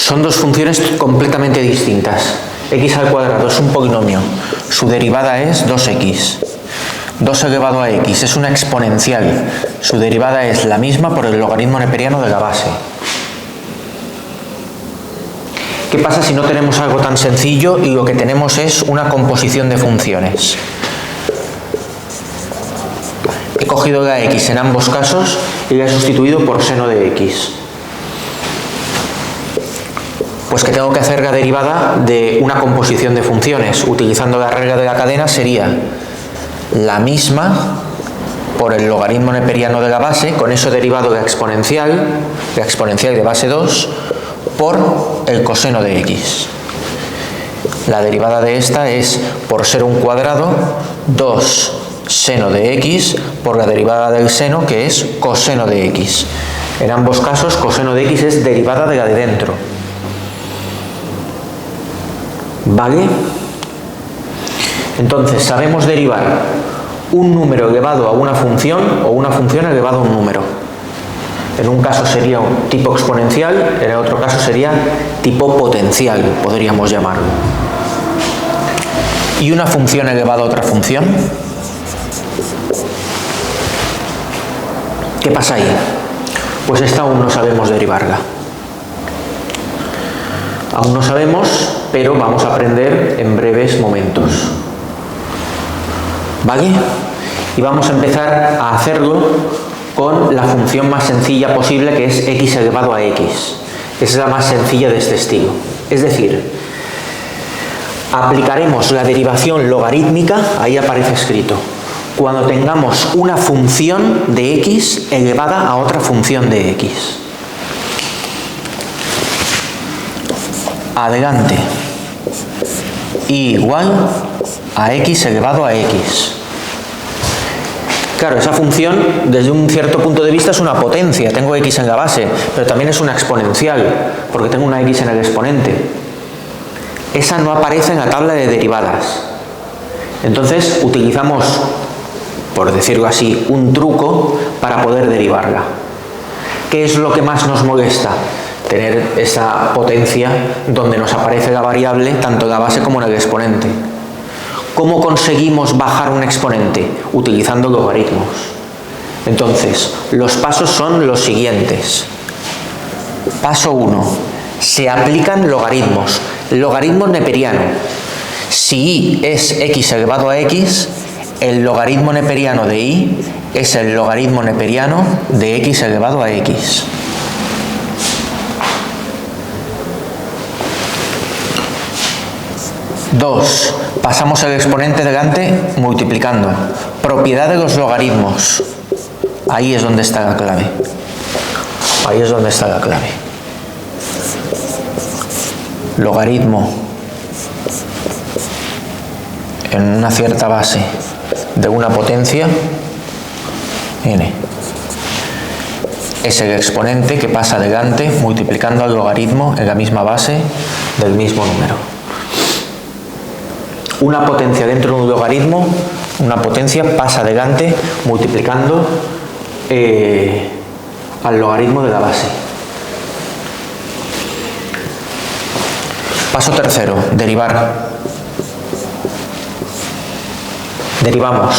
Son dos funciones completamente distintas. X al cuadrado es un polinomio, su derivada es 2x. 2 elevado a x es una exponencial, su derivada es la misma por el logaritmo neperiano de la base. ¿Qué pasa si no tenemos algo tan sencillo y lo que tenemos es una composición de funciones? He cogido la x en ambos casos y la he sustituido por seno de x. Pues que tengo que hacer la derivada de una composición de funciones. Utilizando la regla de la cadena sería la misma por el logaritmo neperiano de la base, con eso derivado de la exponencial de base 2, por el coseno de x. La derivada de esta es, por ser un cuadrado, 2 seno de x por la derivada del seno, que es coseno de x. En ambos casos, coseno de x es derivada de la de dentro. ¿Vale? Entonces, sabemos derivar un número elevado a una función o una función elevada a un número. En un caso sería un tipo exponencial, en el otro caso sería tipo potencial, podríamos llamarlo. ¿Y una función elevada a otra función? ¿Qué pasa ahí? Pues esta aún no sabemos derivarla. Aún no sabemos, pero vamos a aprender en breves momentos. ¿Vale? Y vamos a empezar a hacerlo con la función más sencilla posible, que es x elevado a x. Esa es la más sencilla de este estilo. Es decir, aplicaremos la derivación logarítmica, ahí aparece escrito, cuando tengamos una función de x elevada a otra función de x. Adelante. Y igual a x elevado a x. Claro, esa función, desde un cierto punto de vista, es una potencia. Tengo x en la base, pero también es una exponencial, porque tengo una x en el exponente. Esa no aparece en la tabla de derivadas. Entonces, utilizamos, por decirlo así, un truco para poder derivarla. ¿Qué es lo que más nos molesta? Tener esa potencia donde nos aparece la variable tanto en la base como en el exponente. ¿Cómo conseguimos bajar un exponente? Utilizando logaritmos. Entonces, los pasos son los siguientes. Paso 1. Se aplican logaritmos. Logaritmo neperiano. Si y es x elevado a x, el logaritmo neperiano de y es el logaritmo neperiano de x elevado a x. Dos, pasamos el exponente delante multiplicando. Propiedad de los logaritmos. Ahí es donde está la clave. Ahí es donde está la clave. Logaritmo en una cierta base de una potencia n. Es el exponente que pasa adelante multiplicando al logaritmo en la misma base del mismo número. Una potencia dentro de un logaritmo, una potencia pasa adelante multiplicando al logaritmo de la base. Paso tercero, derivar. Derivamos.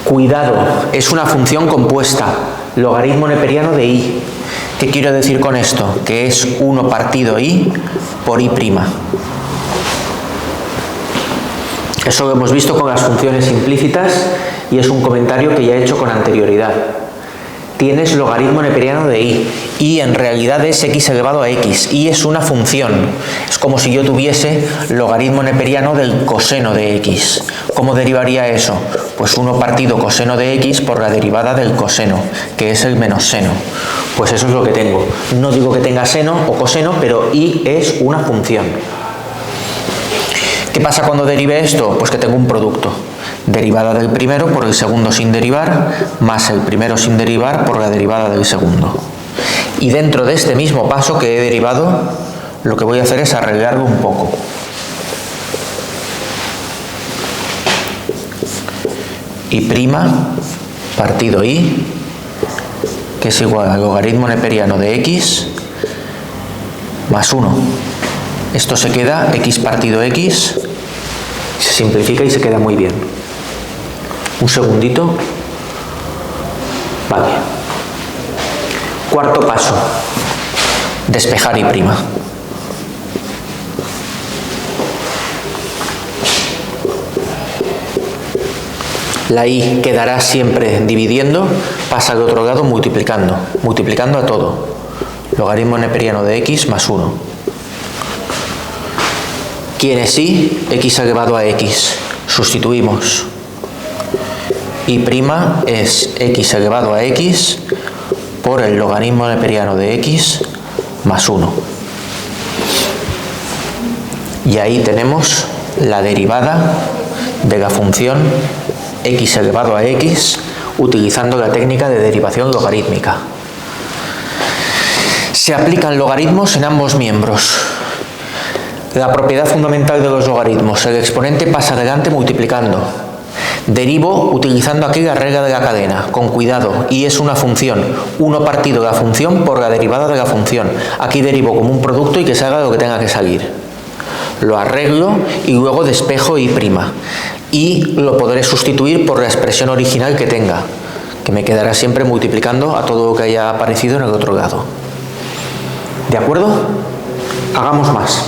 Cuidado, es una función compuesta, logaritmo neperiano de y. ¿Qué quiero decir con esto? Que es 1 partido y por y'. Eso lo hemos visto con las funciones implícitas y es un comentario que ya he hecho con anterioridad. Tienes logaritmo neperiano de y en realidad es x elevado a x, y es una función. Es como si yo tuviese logaritmo neperiano del coseno de x. ¿Cómo derivaría eso? Pues 1 partido coseno de x por la derivada del coseno, que es el menos seno. Pues eso es lo que tengo. No digo que tenga seno o coseno, pero y es una función. ¿Qué pasa cuando derive esto? Pues que tengo un producto. Derivada del primero por el segundo sin derivar, más el primero sin derivar por la derivada del segundo. Y dentro de este mismo paso que he derivado, lo que voy a hacer es arreglarlo un poco. Y' partido y, que es igual al logaritmo neperiano de x más 1. Esto se queda x partido x, se simplifica y se queda muy bien. Un segundito. Vale. Cuarto paso. Despejar y prima. La y quedará siempre dividiendo, pasa al otro lado multiplicando, multiplicando a todo. Logaritmo neperiano de x más 1. ¿Quién es y? X elevado a x. Sustituimos. Y prima es x elevado a x por el logaritmo neperiano de x más 1. Y ahí tenemos la derivada de la función x elevado a x utilizando la técnica de derivación logarítmica. Se aplican logaritmos en ambos miembros. La propiedad fundamental de los logaritmos: el exponente pasa adelante multiplicando. Derivo utilizando aquí la regla de la cadena, con cuidado, y es una función, 1 partido de la función por la derivada de la función. Aquí derivo como un producto y que salga lo que tenga que salir. Lo arreglo y luego despejo y prima. Y lo podré sustituir por la expresión original que tenga, que me quedará siempre multiplicando a todo lo que haya aparecido en el otro lado. ¿De acuerdo? Hagamos más.